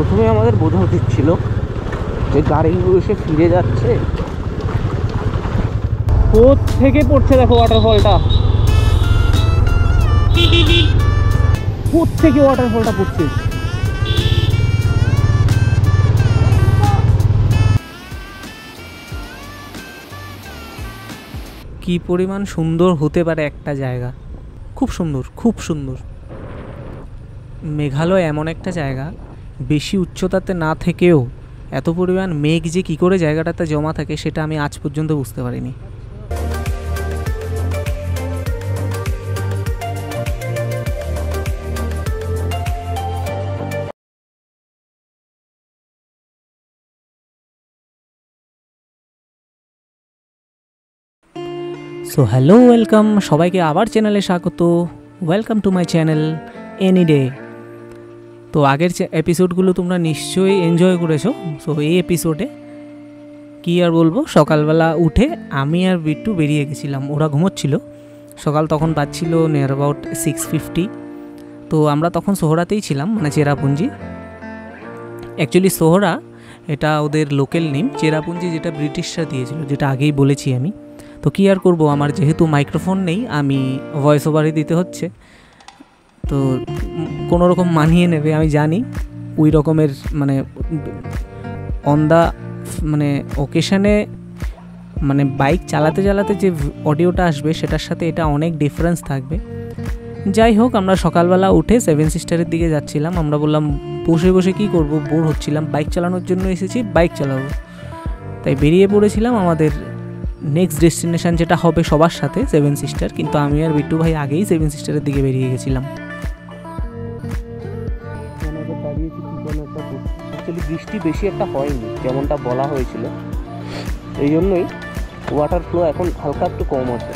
প্রথমে আমাদের বোঝা উচিত ছিল যে গাড়িগুলো এসে ফিরে যাচ্ছে। থেকে পড়ছে দেখো ওয়াটারফলটা, থেকে ওয়াটারফলটা পড়ছে। কি পরিমাণ সুন্দর হতে পারে একটা জায়গা, খুব সুন্দর, খুব সুন্দর। মেঘালয় এমন একটা জায়গা, বেশি উচ্চতাতে না থেকেও এত পরিমাণ মেঘ যে কী করে জায়গাটাতে জমা থাকে সেটা আমি আজ পর্যন্ত বুঝতে পারিনি। সো হ্যালো, ওয়েলকাম সবাইকে আবার চ্যানেলে স্বাগত। Welcome to my channel any day. তো আগের এপিসোডগুলো তোমরা নিশ্চয়ই এনজয় করেছো। সো এই এপিসোডে কী আর বলবো, সকালবেলা উঠে আমি আর বিট্টু বেরিয়ে গেছিলাম। ওরা ঘুমোচ্ছিল, সকাল তখন বাজছিল নিয়ার অ্যাবাউট 6:50। তো আমরা তখন সোহরাতেই ছিলাম, মানে চেরাপুঞ্জি। অ্যাকচুয়ালি সোহরা এটা ওদের লোকাল নেম, চেরাপুঞ্জি যেটা ব্রিটিশরা দিয়েছিল, যেটা আগেই বলেছি আমি। তো কী আর করবো, আমার যেহেতু মাইক্রোফোন নেই আমি ভয়েস ওভারই দিতে হচ্ছে। তো কোনো রকম মানিয়ে নেবে আমি জানি। ওই রকমের মানে অন দ্য মানে ওকেশানে মানে বাইক চালাতে চালাতে যে অডিওটা আসবে সেটার সাথে এটা অনেক ডিফারেন্স থাকবে। যাই হোক, আমরা সকালবেলা উঠে সেভেন সিস্টারের দিকে যাচ্ছিলাম। আমরা বললাম বসে বসে কী করব, বোর হচ্ছিলাম, বাইক চালানোর জন্য এসেছি, বাইক চালাবো। তাই বেরিয়ে পড়েছিলাম আমাদের নেক্সট ডেস্টিনেশান, যেটা হবে সবার সাথে সেভেন সিস্টার। কিন্তু আমি আর বিট্টু ভাই আগেই সেভেন সিস্টারের দিকে বেরিয়ে গেছিলাম। অ্যাকচুয়ালি বৃষ্টি বেশি একটা হয়নি যেমনটা বলা হয়েছিল, এই জন্যই ওয়াটার ফ্লো এখন হালকা একটু কম আছে।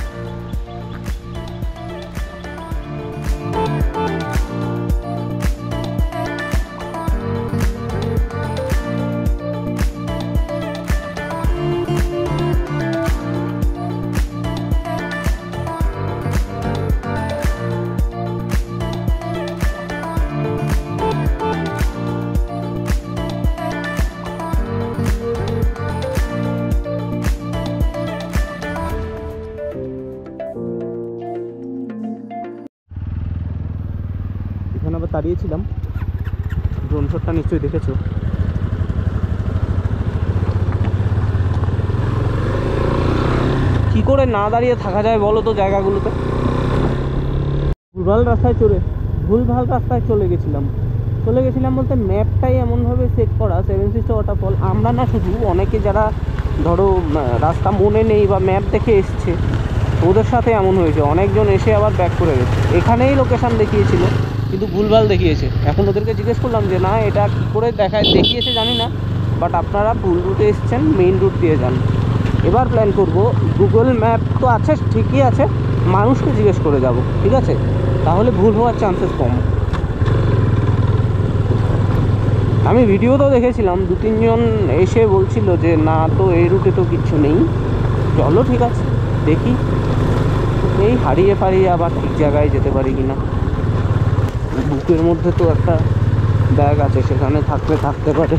আবার দাঁড়িয়েছিলাম, ড্রোন শটটা নিশ্চয়ই দেখেছো। কি করে না দাঁড়িয়ে থাকা যায় বলো তো জায়গাগুলোতে? ভুলভাল রাস্তায় চলে গেছিলাম বলতে ম্যাপটাই এমনভাবে সেট করা সেভেন সিস্টার ওয়াটারফল। আমরা না, শুধু অনেকে যারা ধরো রাস্তা মনে নেই বা ম্যাপ দেখে এসছে, ওদের সাথে এমন হয়েছে। অনেকজন এসে আবার ব্যাক করে গেছে, এখানেই লোকেশান দেখিয়েছিল কিন্তু ভুলভাল দেখিয়েছে। এখন ওদেরকে জিজ্ঞেস করলাম যে না, এটা কী করে দেখিয়েছে জানি না, বাট আপনারা ভুল রুটে এসছেন, মেইন রুট দিয়ে যান। এবার প্ল্যান করব, গুগল ম্যাপ তো আছে, ঠিকই আছে, মানুষকে জিজ্ঞেস করে যাব, ঠিক আছে? তাহলে ভুল হওয়ার চান্সেস কম। আমি ভিডিওতেও দেখেছিলাম, 2-3 জন এসে বলছিল যে না তো এই রুটে তো কিচ্ছু নেই। চলো ঠিক আছে, দেখি এই হারিয়ে আবার ঠিক জায়গায় যেতে পারি কিনা। বুকের মধ্যে তো একটা ব্যাগ আছে, সেখানে থাকতে পারে।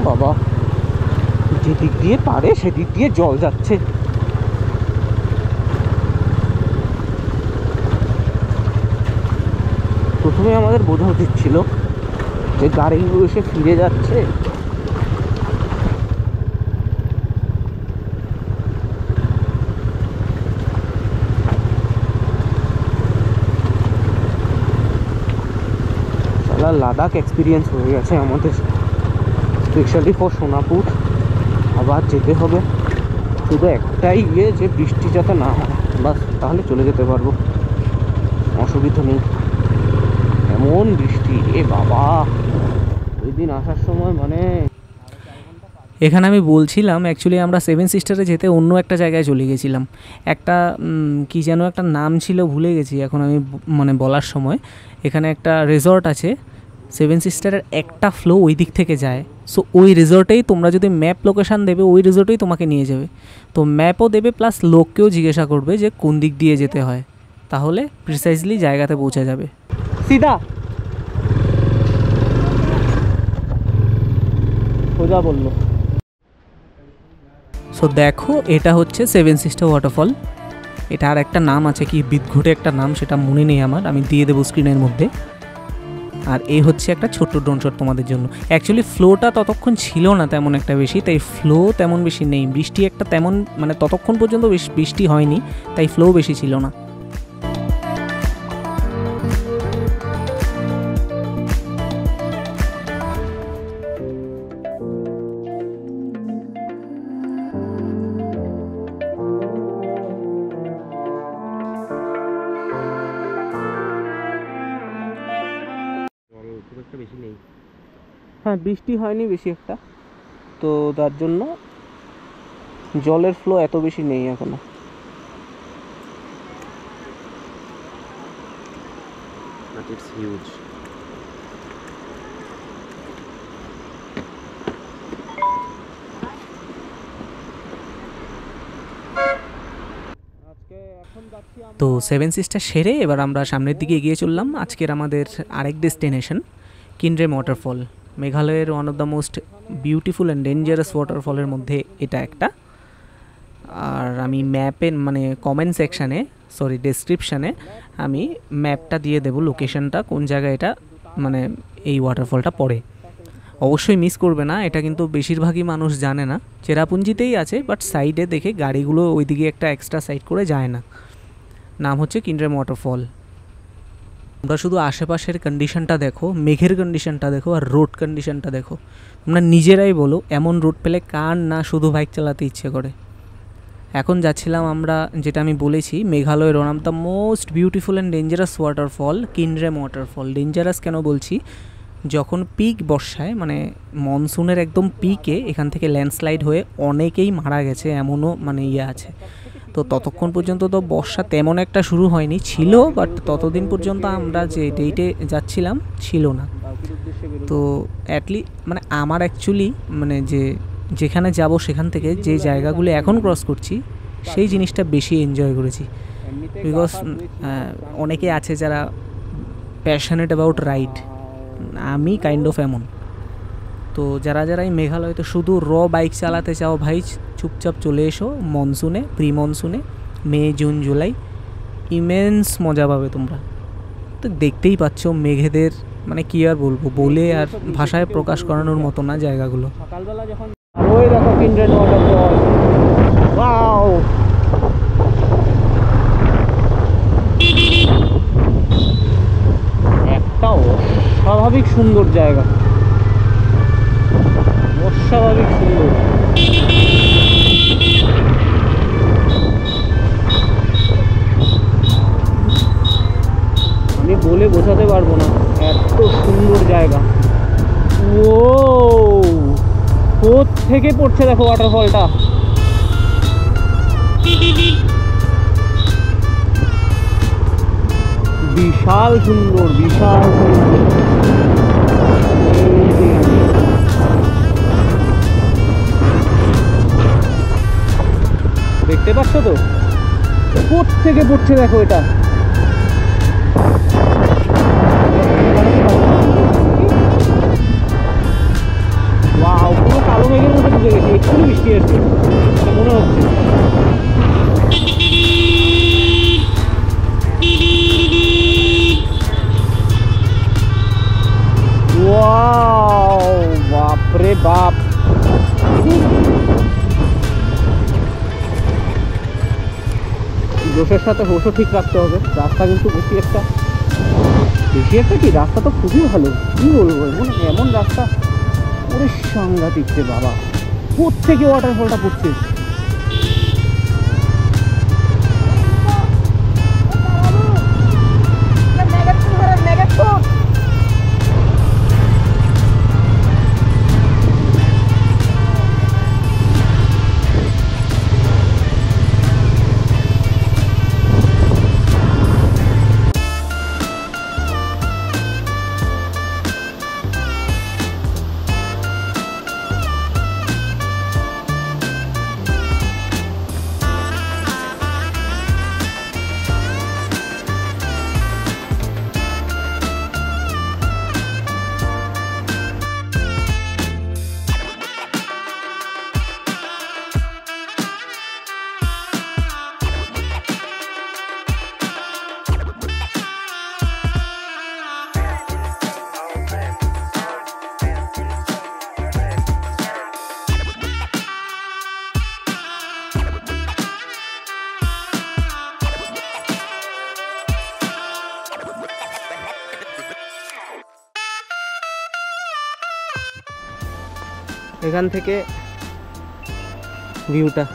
বাবা, যেদিক দিয়ে পারে সেদিক দিয়ে জল যাচ্ছে। প্রথমে আমাদের বোঝা উচিত ছিল যে গাড়িগুলো এসে ফিরে যাচ্ছে। লাদাখ এক্সপিরিয়েন্স হয়ে গেছে আমাদের, স্পেশালি ফর সোনাপুর। আবার যেতে হবে, শুধু একটাই যে বৃষ্টি যাতে না হয়, বাস, তাহলে চলে যেতে পারবো, অসুবিধা নেই। এমন বৃষ্টি রে বাবা, ওই দিন আসার সময় মানে এখানে আমি বলছিলাম অ্যাকচুয়ালি আমরা সেভেন সিস্টারে যেতে অন্য একটা জায়গায় চলে গেছিলাম। একটা কি যেন একটা নাম ছিল, ভুলে গেছি এখন আমি মানে বলার সময়। এখানে একটা রিসর্ট আছে, সেভেন সিস্টারের একটা ফ্লো ওই দিক থেকে যায়। সো ওই রিসর্টেই তোমরা যদি ম্যাপ লোকেশান দেবে, ওই রিসর্টেই তোমাকে নিয়ে যাবে। তো ম্যাপও দেবে, প্লাস লোককেও জিজ্ঞাসা করবে যে কোন দিক দিয়ে যেতে হয়, তাহলে প্রিসাইজলি জায়গাতে পৌঁছে যাবে। সিধা বন্ধুরা বললো। সো দেখো এটা হচ্ছে সেভেন সিস্টার ওয়াটারফল। এটা আর একটা নাম আছে, কি বিদঘুটে একটা নাম, সেটা মনে নেই আমার, আমি দিয়ে দেবো স্ক্রিনের মধ্যে। আর এই হচ্ছে একটা ছোট্ট ড্রোন শট তোমাদের জন্য। অ্যাকচুয়ালি ফ্লোটা ততক্ষণ ছিল না তেমন একটা বেশি, তাই ফ্লো তেমন বেশি নেই। বৃষ্টি একটা তেমন মানে ততক্ষণ পর্যন্ত বৃষ্টি হয়নি, তাই ফ্লো বেশি ছিল না। হ্যাঁ, বৃষ্টি হয়নি বেশি একটা, তো তার জন্য জলের ফ্লো এত বেশি নেই এখনো। It's huge. তো সেভেন সিস্টার সেরে এবার আমরা সামনের দিকে এগিয়ে চললাম। আজকের আমাদের আরেক ডেস্টিনেশন কিনড্রেম ওয়াটারফল। মেঘালয়ের one of the most beautiful and dangerous ওয়াটারফলের মধ্যে এটা একটা। আর আমি ম্যাপে মানে কমেন্ট সেকশানে ডেসক্রিপশানে আমি ম্যাপটা দিয়ে দেবো, লোকেশনটা কোন জায়গায় এটা মানে এই ওয়াটারফলটা পড়ে। অবশ্যই মিস করবে না, এটা কিন্তু বেশিরভাগই মানুষ জানে না। চেরাপুঞ্জিতেই আছে, বাট সাইডে দেখে গাড়িগুলো ওইদিকে একটা এক্সট্রা সাইড করে যায় না। নাম হচ্ছে কিনড্রেম ওয়াটারফল। তোমরা শুধু আশেপাশের কন্ডিশনটা দেখো, মেঘের কন্ডিশনটা দেখো, আর রোড কন্ডিশনটা দেখো। তোমরা নিজেরাই বলো এমন রোড পেলে কার না শুধু বাইক চালাতে ইচ্ছে করে। এখন যাচ্ছিলাম আমরা, যেটা আমি বলেছি, মেঘালয়ের one of the most beautiful and dangerous waterfall Kynrem waterfall. Dangerous কেন বলছি, যখন পিক বর্ষায় মানে মনসুনের একদম পিকে এখান থেকে ল্যান্ডস্লাইড হয়ে অনেকেই মারা গেছে, এমনও মানে আছে। তো ততক্ষণ পর্যন্ত তো বর্ষা তেমন একটা শুরু হয়নি, ছিল, বাট ততদিন পর্যন্ত আমরা যে ডেটে যাচ্ছিলাম ছিল না। তো মানে আমার অ্যাকচুয়ালি মানে যেখানে যাব সেখান থেকে যে জায়গাগুলো এখন ক্রস করছি সেই জিনিসটা বেশি এনজয় করেছি। বিকজ অনেকে আছে যারা প্যাশনেট অ্যাবাউট রাইড, আমি কাইন্ড অফ এমন। তো যারা এই মেঘালয়তে শুধু বাইক চালাতে চাও ভাই, চুপচাপ চলে এসো মনসুনে, প্রি মনসুনে, মে জুন জুলাই, ইমেন্স মজা পাবে তোমরা। তো দেখতেই পাচ্ছ মেঘেদের মানে কি আর বলবো, বলে আর ভাষায় প্রকাশ করানোর মতো না জায়গাগুলো। সকালবেলা যখন ওই দেখো কিনড্রেম ওয়াটারফল, ওয়াও, একটা অস্বাভাবিক সুন্দর জায়গা, অস্বাভাবিক সুন্দর। আমি বলে বোঝাতে পারবো না, এত সুন্দর জায়গা। ও কোথ থেকে পড়ছে দেখো ওয়াটারফলটা, বিশাল সুন্দর, বিশাল সুন্দর। দেখতে পাচ্ছ তো কোথ থেকে পড়ছে দেখো এটা। ওয়াও, পুরো কালো মেঘের মধ্যে ঢুকে গেছে, এক্ষুনি বৃষ্টি আসছে মনে হচ্ছে। ওয়াও, বাপরে বাপ। জোশের সাথে হোশও ঠিক রাখতে হবে। রাস্তা কিন্তু বেশি একটা কি, রাস্তা তো খুবই ভালো, কি বলবো, এমন রাস্তা ওরে সাংঘাতিক রে বাবা। কোত্থেকে ওয়াটারফলটা পড়ছে, এখান থেকে ভিউটা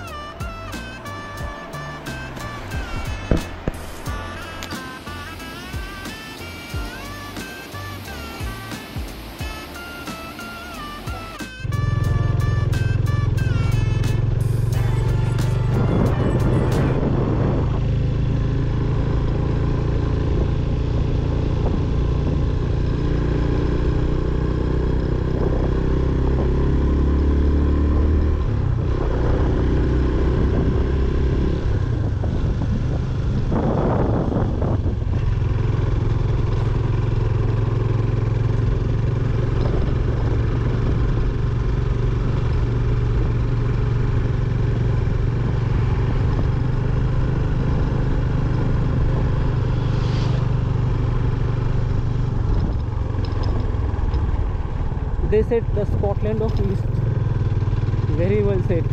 they said the Scotland of East. Very well said.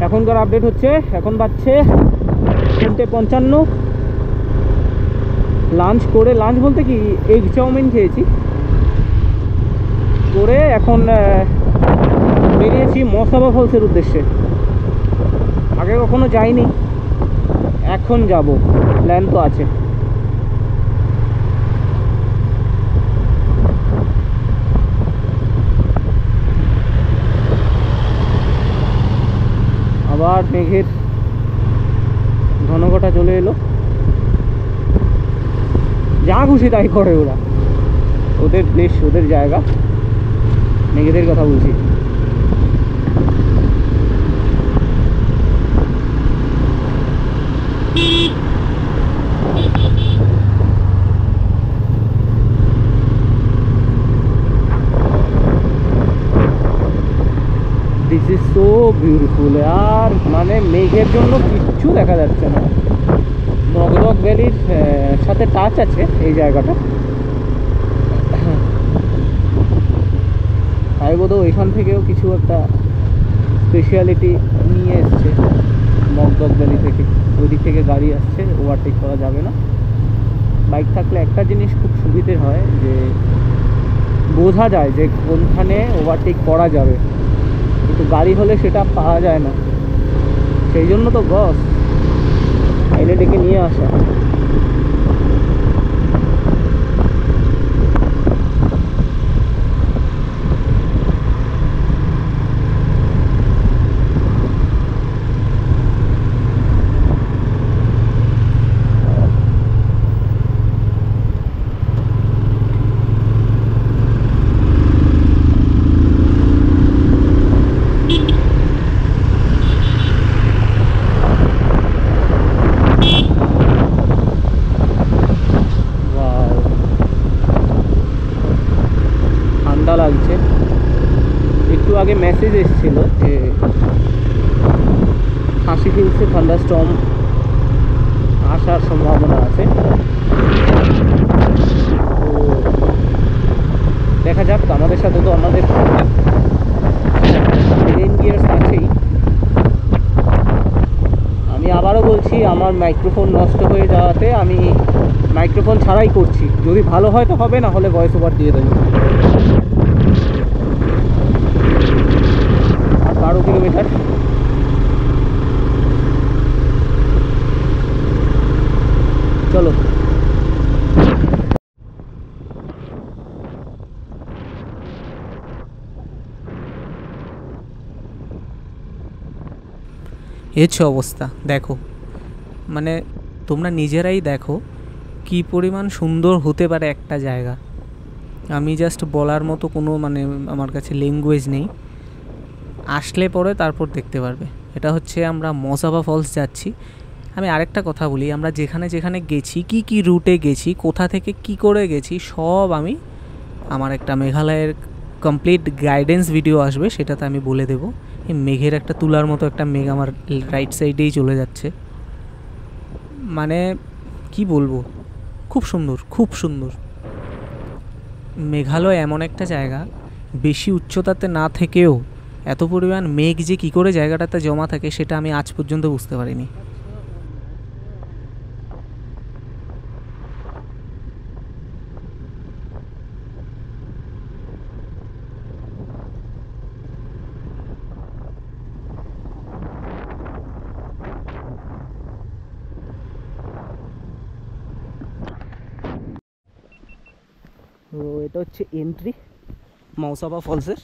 এখনকার আপডেট হচ্ছে এখন বাজছে 3:55। লাঞ্চ করে, লাঞ্চ বলতে কি এগ চাউমিন খেয়েছি, করে এখন বেরিয়েছি মসাবা ফলসের উদ্দেশ্যে। আগে কখনো যাইনি, এখন যাব, প্ল্যান তো আছে। আবার মেঘের ঘনঘটা চলে এলো, যা খুশি তাই করে ওরা, ওদের দেশ ওদের জায়গা, মেঘেদের কথা বলছি। This is so beautiful. আর মানে মেঘের জন্য কিচ্ছু দেখা যাচ্ছে না। মগদক ভ্যালির সাথে টাচ আছে এই জায়গাটা, তাই বোধহয় এখান থেকেও কিছু একটা স্পেশালিটি নিয়ে এসছে মগদক ভ্যালি থেকে। ওই দিক থেকে গাড়ি আসছে, ওভারটেক করা যাবে না। বাইক থাকলে একটা জিনিস খুব সুবিধে হয় যে বোঝা যায় যে কোনখানে ওভারটেক করা যাবে, কিন্তু গাড়ি হলে সেটা পাওয়া যায় না। সেই জন্য তো বস আইলে ডেকে নিয়ে আসা। লাগছে। একটু আগে মেসেজ এসেছিল যে হাসি হিলসে থান্ডারস্টর্ম আসার সম্ভাবনা আছে, তো দেখা যাক। আমাদের সাথে তো আমাদের রেইন গিয়ার্স আছেই। আমি আবারও বলছি, আমার মাইক্রোফোন নষ্ট হয়ে যাওয়াতে আমি মাইক্রোফোন ছাড়াই করছি। যদি ভালো হয় তো হবে, না হলে ভয়েস ওভার দিয়ে দেবো। 12 কিলোমিটার। চলো হচ্ছে অবস্থা দেখো, মানে তোমরা নিজেরাই দেখো কি পরিমাণ সুন্দর হতে পারে একটা জায়গা। আমি জাস্ট বলার মতো কোনো মানে আমার কাছে ল্যাঙ্গুয়েজ নেই। আসলে পরে তারপর দেখতে পারবে। এটা হচ্ছে আমরা মসাবা ফলস যাচ্ছি। আমি আরেকটা কথা বলি, আমরা যেখানে যেখানে গেছি, কি কি রুটে গেছি, কোথা থেকে কি করে গেছি, সব আমি আমার একটা মেঘালয়ের কমপ্লিট গাইডেন্স ভিডিও আসবে, সেটাতে আমি বলে দেবো। এই মেঘের একটা তুলার মতো একটা মেঘ আমার রাইট সাইডেই চলে যাচ্ছে, মানে কি বলবো, খুব সুন্দর, খুব সুন্দর। মেঘালয় এমন একটা জায়গা, বেশি উচ্চতাতে না থেকেও এত পরিমাণ মেঘ যে কী করে জায়গাটাতে জমা থাকে সেটা আমি আজ পর্যন্ত বুঝতে পারিনি। তো এটা হচ্ছে এন্ট্রি মাউসাবা ফলসের।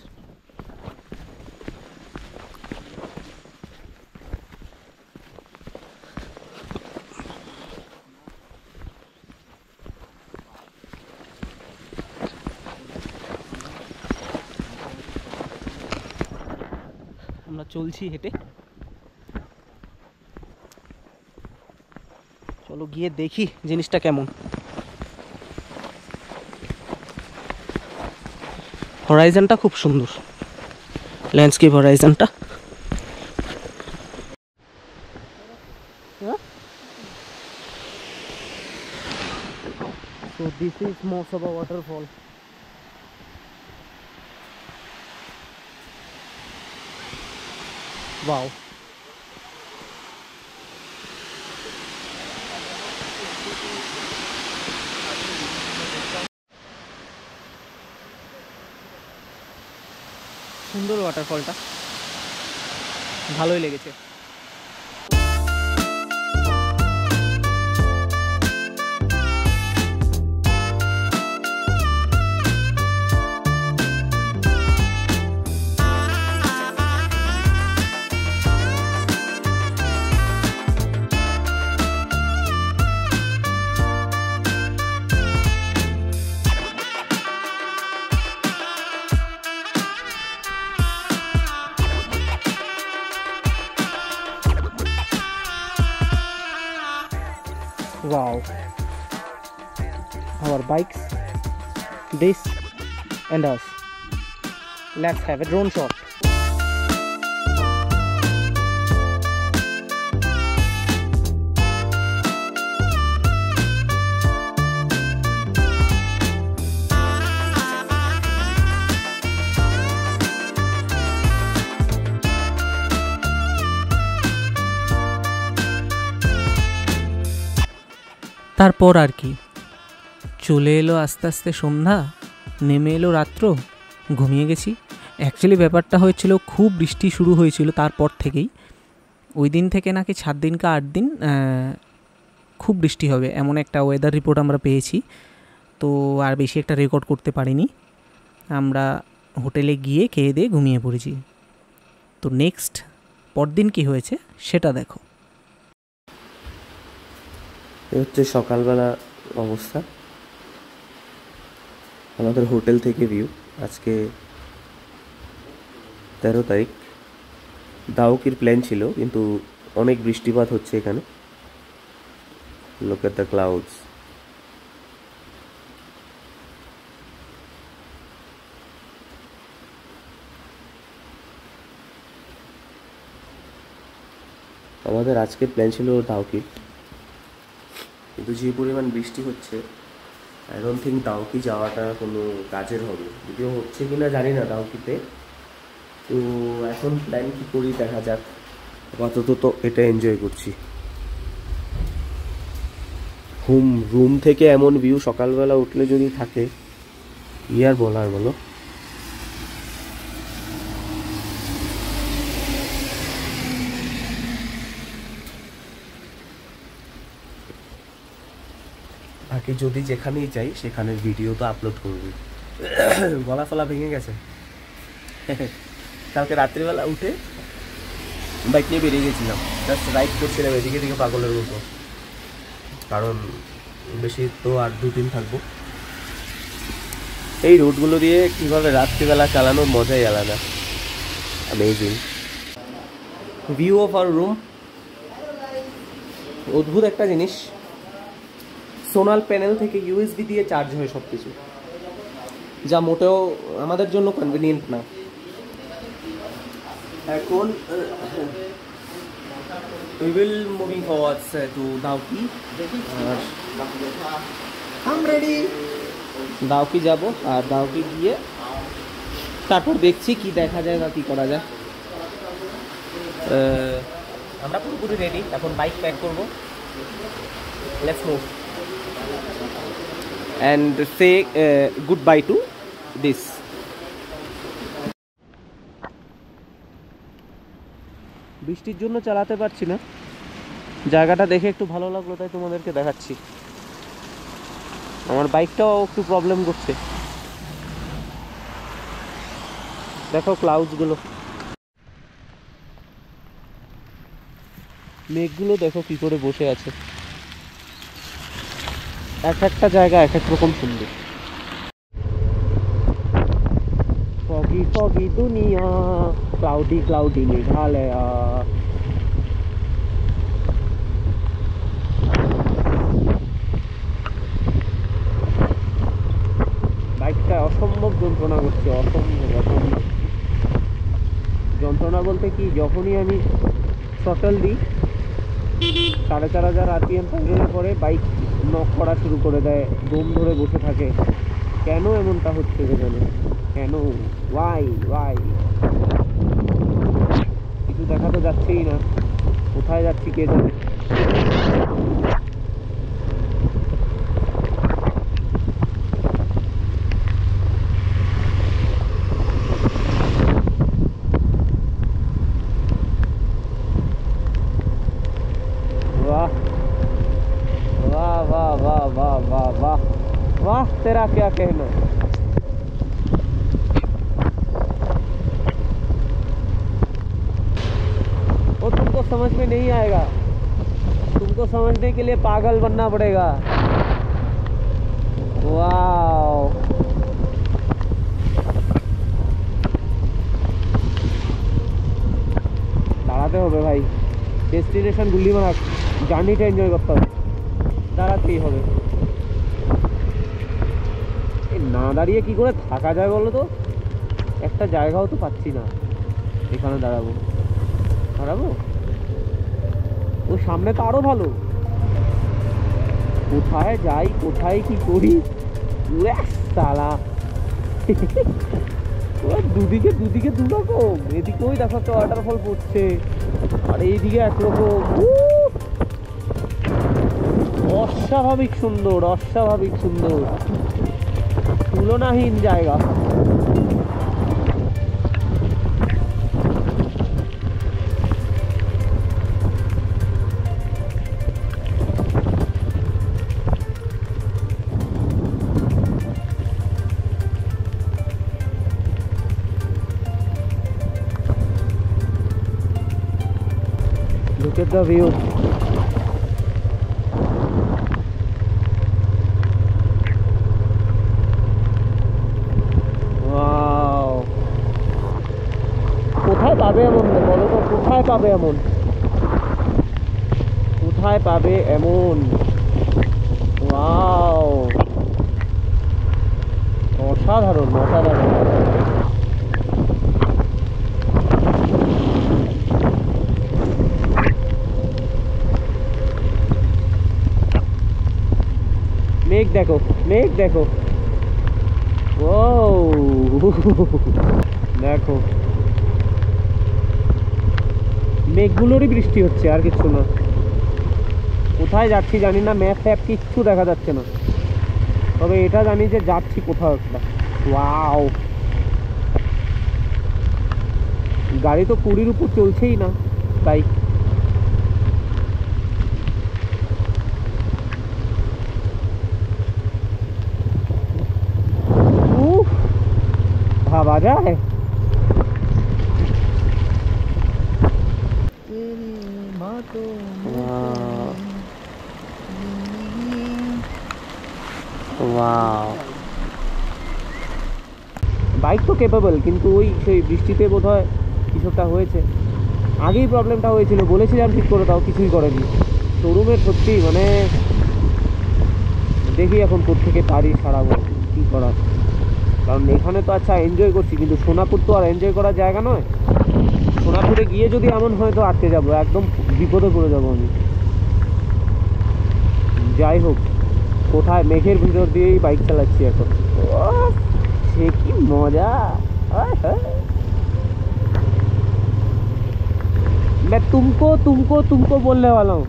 আমরা চলছি হেঁটে, চলো গিয়ে দেখি জিনিসটা কেমন। হরাইজনটা খুব সুন্দর, landscape হরাইজনটা। So this is Mausaba waterfall. Wow. সুন্দর ওয়াটারফলটা, ভালোই লেগেছে। Wow, our bikes, this and us. Let's have a drone shot. তারপর আর কি, চলে এলো আস্তে আস্তে সন্ধ্যা, নেমে এলো রাত্র, ঘুমিয়ে গেছি। অ্যাকচুয়ালি ব্যাপারটা হয়েছিল, খুব বৃষ্টি শুরু হয়েছিল তারপর থেকেই। ওই দিন থেকে নাকি 7 দিন কা 8 দিন খুব বৃষ্টি হবে এমন একটা ওয়েদার রিপোর্ট আমরা পেয়েছি। তো আর বেশি একটা রেকর্ড করতে পারিনি, আমরা হোটেলে গিয়ে খেয়ে দিয়ে ঘুমিয়ে পড়েছি। তো নেক্সট পরদিন কী হয়েছে সেটা দেখো। এই হচ্ছে সকালবেলা অবস্থা আমাদের হোটেল থেকে ভিউ। আজকে 13 তারিখ। দাউকির প্ল্যান ছিল, কিন্তু অনেক বৃষ্টিপাত হচ্ছে এখানে। Look at the clouds. আমাদের আজকের প্ল্যান ছিল দাউকি, কিন্তু যে পরিমাণ বৃষ্টি হচ্ছে, আই ডোন্ট থিঙ্ক দাউকি যাওয়াটা কোনো কাজের হবে। যদিও হচ্ছে কিনা জানি না দাউকিতে। তো এখন প্ল্যান কী করি দেখা যাক। আপাতত তো এটা এনজয় করছি। রুম থেকে এমন ভিউ সকালবেলা উঠলে যদি থাকে, কি আর বলার বলো। বাকি যদি যেখানেই যাই সেখানের ভিডিও তো আপলোড করবি। গলা ফলা ভেঙে গেছে। কালকে রাত্রিবেলা উঠে বাইক নিয়ে বেরিয়ে গেছিলাম, জাস্ট রাইড করছিলাম এদিকে দিকে পাগলের মতো, কারণ বেশি তো আর 2 দিন থাকবো। এই রোডগুলো দিয়ে কীভাবে রাত্রিবেলা চালানোর মজাই আলাদা। Amazing view of our room. অদ্ভুত একটা জিনিস, সোলার প্যানেল থেকে ইউএসবি দিয়ে চার্জ হয় সব কিছু। যা মোটেও আমাদের জন্য কনভিনিয়েন্ট না। এখন we will moving forwards to Dawki. R I'm ready। Dawki যাব, আর দাউকি গিয়ে তারপর দেখছি কি দেখা যায় বা কি করা যায়। আমরা পুরোপুরি রেডি, এখন বাইক প্যাক করবো। Let's move and say goodbye to this। বৃষ্টির জন্য চালাতে পারছি না, জায়গাটা দেখে একটু ভালো লাগলো তাই তোমাদেরকে দেখাচ্ছি। আমার বাইকটাও একটু প্রবলেম করছে, দেখো ক্লাউডসগুলো, মেঘগুলো দেখো কি করে বসে আছে, এক একটা জায়গা এক এক রকম সুন্দর। foggy foggy দুনিয়া, cloudy cloudy মেঘালয়। বাইকটা অসম্ভব যন্ত্রণা করছে, অসম্ভব অসম্ভব যন্ত্রণা বলতে কি, যখনই আমি থ্রটল দিই 4,500 RPM পৌঁছানোর পরে বাইক নক করা শুরু করে দেয়, দম ধরে বসে থাকে। কেন এমনটা হচ্ছে সেখানে, কেন, ওয়াই ওয়াই? কিছু দেখা তো যাচ্ছেই না, কোথায় যাচ্ছি কে জানে। वाह वाह वाह वाह वाह वाह वाह वाह, तेरा क्या कहना। वो तुमको समझ में नहीं आएगा, तुमको समझने के लिए पागल बनना पड़ेगा। वाह, দাঁড়াতে হবে ভাই, ডেস্টিনেশন গুলিমারা, জার্নিটা এনজয় করতে হবে, দাঁড়াতেই হবে। না দাঁড়িয়ে কি করে থাকা যায় বলো তো, একটা জায়গাও তো পাচ্ছি না এখানে দাঁড়াবো। ওই সামনে তো আরো ভালো, কোথায় যাই কোথায় কি করি সালা। দুদিকে দুদিকে দুরকম, এদিকে ওই দেখো তো ওয়াটারফল পড়ছে, আর এইদিকে একরকম। অস্বাভাবিক সুন্দর, অস্বাভাবিক সুন্দর, তুলনাহীন জায়গা। Look at the view. Wow. কোথায় পাবে এমন বলো তো, কোথায় পাবে এমন, কোথায় পাবে এমন? ওয়াও, অসাধারণ অসাধারণ। মেঘ দেখো, মেঘ দেখো, ও দেখো, মেঘগুলোরই বৃষ্টি হচ্ছে, আর কিছু না। কোথায় যাচ্ছি জানি না, ম্যাপ ফ্যাপ কিচ্ছু দেখা যাচ্ছে না, তবে এটা জানি যে যাচ্ছি কোথাও একটা। ওয়াও, গাড়ি তো 20-র উপর চলছেই না বাইক। ভাবা যায়? বাইক তো কেপেবল, কিন্তু ওই সেই বৃষ্টিতে বোধহয় কিছু একটা হয়েছে। আগেই প্রবলেমটা হয়েছিল, বলেছিলাম ঠিক করে, তাও কিছুই করেনি শোরুমের। সত্যি মানে দেখি এখন কোত্থেকে পারি সারাবো, কী করার। কারণ এখানে তো আচ্ছা এনজয় করছি, কিন্তু সোনাপুর তো আর এনজয় করার জায়গা নয়। সোনাপুরে গিয়ে যদি এমন হয় তো আটকে যাবো, একদম বিপদে পড়ে যাবো আমি। যাই হোক, কোথায় মেঘের ভিতর দিয়েই বাইক চালাচ্ছি এখন। সে কি মজা! मैं तुमको तुमको तुमको बोलने वाला हूँ,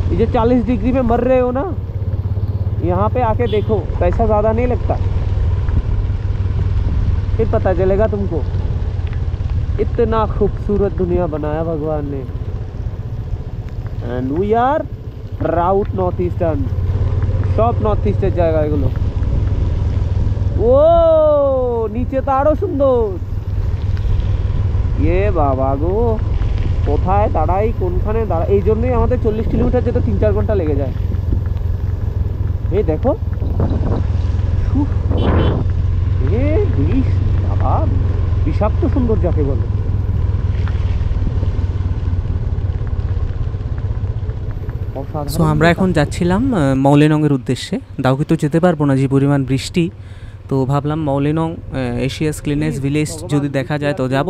ये जो 40 डिग्री में मर रहे हो ना, यहाँ पे आके देखो, पैसा ज़्यादा नहीं लगता, फिर पता चलेगा तुमको। इतना खूबसूरत दुनिया बनाया भगवान ने, and we are proud north eastern. সব নর্থ ইস্টের জায়গা এগুলো। ও নিচে তো আরো সুন্দর। এ বাবা গো, কোথায় দাঁড়াই কোনখানে দাঁড়াই, এই জন্যই আমাদের 40 কিলোমিটার যেতে 3-4 ঘন্টা লেগে যায়। এই দেখো এ বাবা, বিষাক্ত সুন্দর যাকে বলে। সো আমরা এখন যাচ্ছিলাম মৌলিনংয়ের উদ্দেশ্যে। দাউকি তো যেতে পারবো না, যে পরিমাণ বৃষ্টি। তো ভাবলাম মৌলিনং এশিয়াস ক্লিনেস্ট ভিলেজ যদি দেখা যায় তো যাব,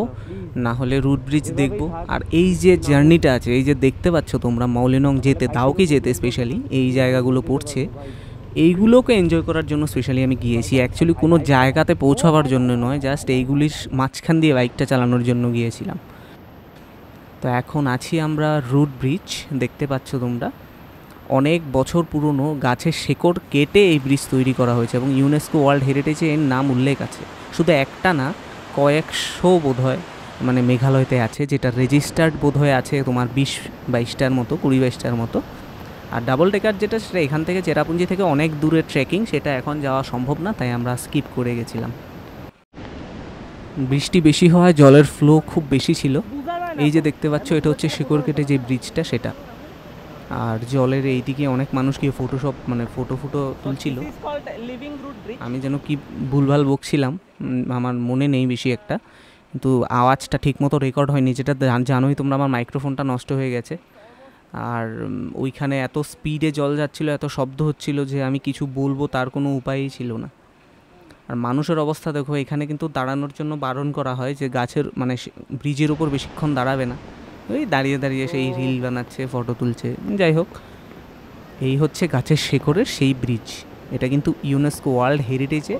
না হলে রুট ব্রিজ দেখব। আর এই যে জার্নিটা আছে, এই যে দেখতে পাচ্ছ তোমরা, মৌলিনং যেতে, দাউকি যেতে স্পেশালি এই জায়গাগুলো পড়ছে, এইগুলোকে এনজয় করার জন্য স্পেশালি আমি গিয়েছি। অ্যাকচুয়ালি কোনো জায়গাতে পৌঁছাবার জন্য নয়, জাস্ট এইগুলির মাঝখান দিয়ে বাইকটা চালানোর জন্য গিয়েছিলাম। তো এখন আছি আমরা রুট ব্রিজ, দেখতে পাচ্ছ তোমরা। অনেক বছর পুরনো গাছের শেকড় কেটে এই ব্রিজ তৈরি করা হয়েছে এবং ইউনেস্কো ওয়ার্ল্ড হেরিটেজে এর নাম উল্লেখ আছে। শুধু একটা না, কয়েকশো বোধহয় মানে মেঘালয়তে আছে, যেটা রেজিস্টার্ড বোধহয় আছে তোমার 20-22টার মতো, 20-22টার মতো। আর ডাবল টেকার যেটা, সেটা এখান থেকে চেরাপুঞ্জি থেকে অনেক দূরের ট্রেকিং, সেটা এখন যাওয়া সম্ভব না, তাই আমরা স্কিপ করে গেছিলাম। বৃষ্টি বেশি হওয়ায় জলের ফ্লো খুব বেশি ছিল। এই যে দেখতে পাচ্ছ, এটা হচ্ছে শেকড় কেটে যে ব্রিজটা সেটা। আর জলের এইদিকে অনেক মানুষ গিয়ে ফটো তুলছিল। আমি যেন কি ভুলভাল বকছিলাম, আমার মনে নেই বেশি একটা, কিন্তু আওয়াজটা ঠিকমতো রেকর্ড হয়নি। যেটা জানোই তোমরা, আমার মাইক্রোফোনটা নষ্ট হয়ে গেছে। আর ওইখানে এত স্পিডে জল যাচ্ছিল, এত শব্দ হচ্ছিল যে আমি কিছু বলবো তার কোনো উপায়ই ছিল না। আর মানুষের অবস্থা দেখো, এখানে কিন্তু দাঁড়ানোর জন্য বারণ করা হয় যে গাছের ব্রিজের ওপর বেশিক্ষণ দাঁড়াবে না। ওই দাঁড়িয়ে দাঁড়িয়ে সেই রিল বানাচ্ছে, ফটো তুলছে। যাই হোক, এই হচ্ছে গাছের শেকড়ের সেই ব্রিজ। এটা কিন্তু ইউনেস্কো ওয়ার্ল্ড হেরিটেজে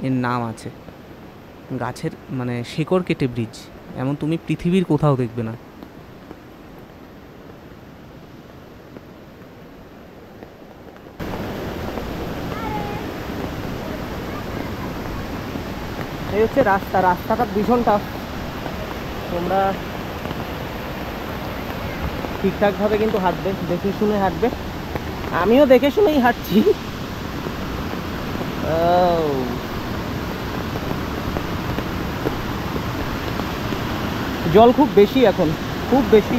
এর নাম আছে, গাছের শেকড় কেটে ব্রিজ। এমন তুমি পৃথিবীর কোথাও দেখবে না। এই হচ্ছে রাস্তাটা ভীষণ টাফ। তোমরা ঠিকঠাকভাবে কিন্তু হাঁটবে, দেখে শুনে হাঁটবে। আমিও দেখে শুনেই হাঁটছি। জল খুব বেশি এখন, খুব বেশি।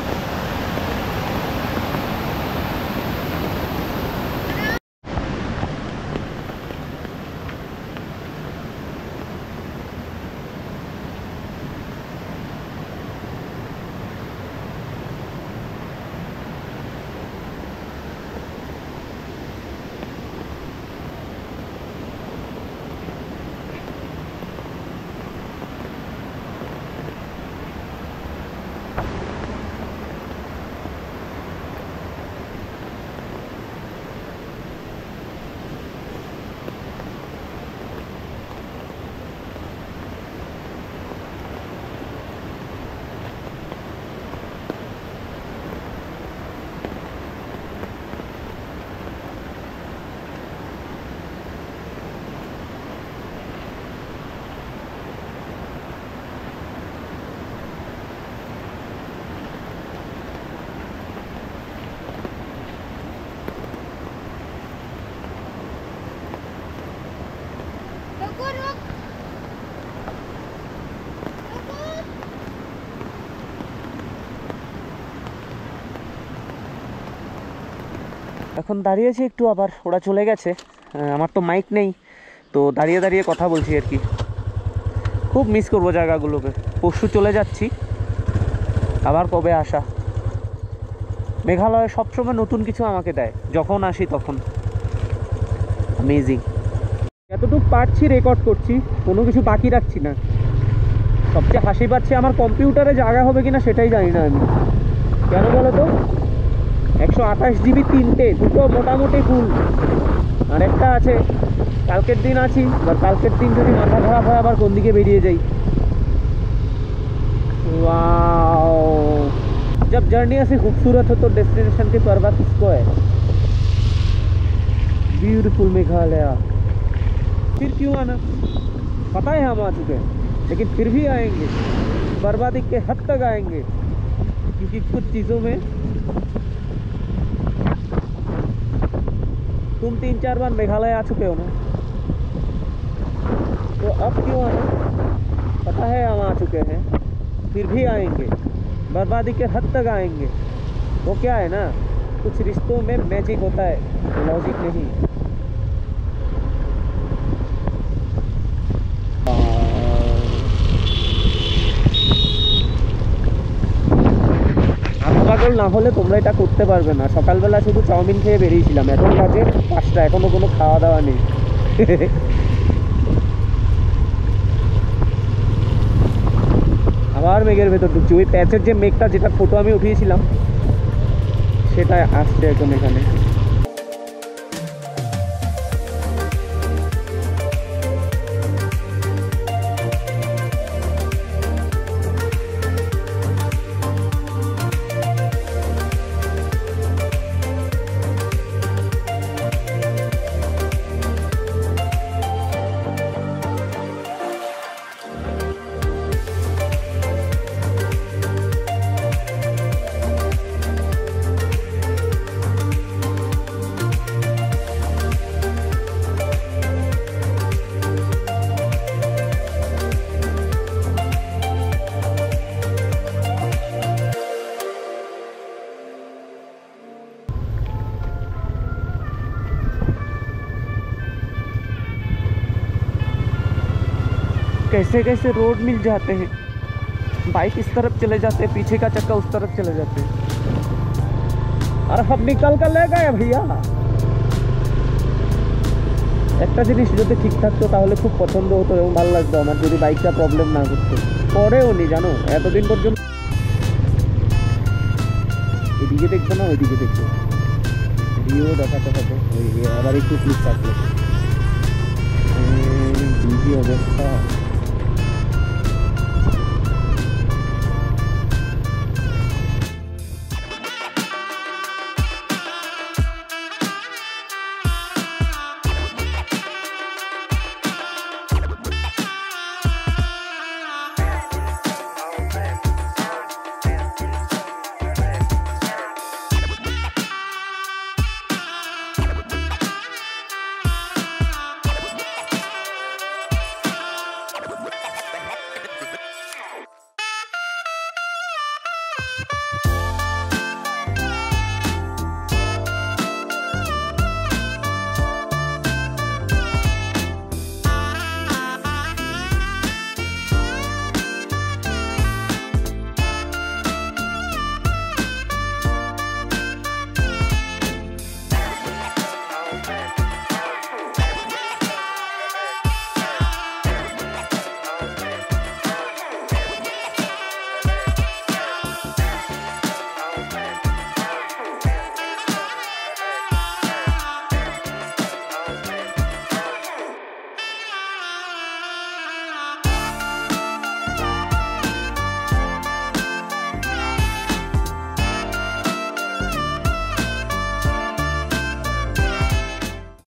এখন দাঁড়িয়েছি একটু, আবার ওরা চলে গেছে। আমার তো মাইক নেই, তো দাঁড়িয়ে দাঁড়িয়ে কথা বলছি আর কি। খুব মিস করবো জায়গাগুলোকে। পরশু চলে যাচ্ছি, আবার কবে আসা। মেঘালয় সবসময় নতুন কিছু আমাকে দেয়, যখন আসি তখন। অ্যামেজিং। এতটুকু পারছি রেকর্ড করছি, কোনো কিছু বাকি রাখছি না। সবচেয়ে হাসি পাচ্ছে আমার কম্পিউটারে জায়গা হবে কিনা সেটাই জানি না আমি। কেন বলো তো, 128 জিবি তিনটে, দুটো মোটামুটি ফুল, আর একটা আছে কালকের দিন আছি, এবার কালকের দিন যদি মাথা খারাপ হয় আবার কোন দিকে বেরিয়ে যাই। वाओ, जब जर्नी ऐसी खूबसूरत हो तो डेस्टिनेशन की परवाह किसको है। ब्यूटीफुल मेघालय, फिर क्यों आना, पता है हम आ चुके हैं लेकिन फिर भी आएंगे, बर्बादी के हद तक आएंगे, क्योंकि कुछ चीज़ों में तुम 3-4 बार मेघालय आ चुके हो ना, तो अब क्यों आना, पता है हम आ चुके हैं फिर भी आएंगे, बर्बादी के हद तक आएंगे। वो क्या है ना, कुछ रिश्तों में मैजिक होता है, लॉजिक नहीं। পাগল না হলে তোমরা এটা করতে পারবে না। সকালবেলা শুধু চাউমিন খেয়ে বেরিয়েছিলাম, এখন বাজে 5টা, এখনো কোনো খাওয়া দাওয়া নেই। আবার মেঘের ভেতর ঢুকছি, ওই প্যাচের যে মেঘটা, যেটা ফটো আমি উঠিয়েছিলাম, সেটা আসছে এখন এখানে। कैसे कैसे रोड मिल जाते हैं, बाइक इस तरफ चले जाते हैं, पीछे का चक्का उस तरफ चले जाते हैं। और हम निकल कर ले गए भैया। একটা জিনিস যদি ঠিক থাকতো তাহলে খুব পছন্দ হতো এবং ভালো লাগতো আমার, যদি বাইকটা প্রবলেম না করতো। পরেও নি জানো, এতদিন পর্যন্ত এদিকে দেখবো না ওইদিকে দেখবো, ভিডিও দেখাতে হবে। ওই আবার একটু ক্লিক থাকলো, অবস্থা।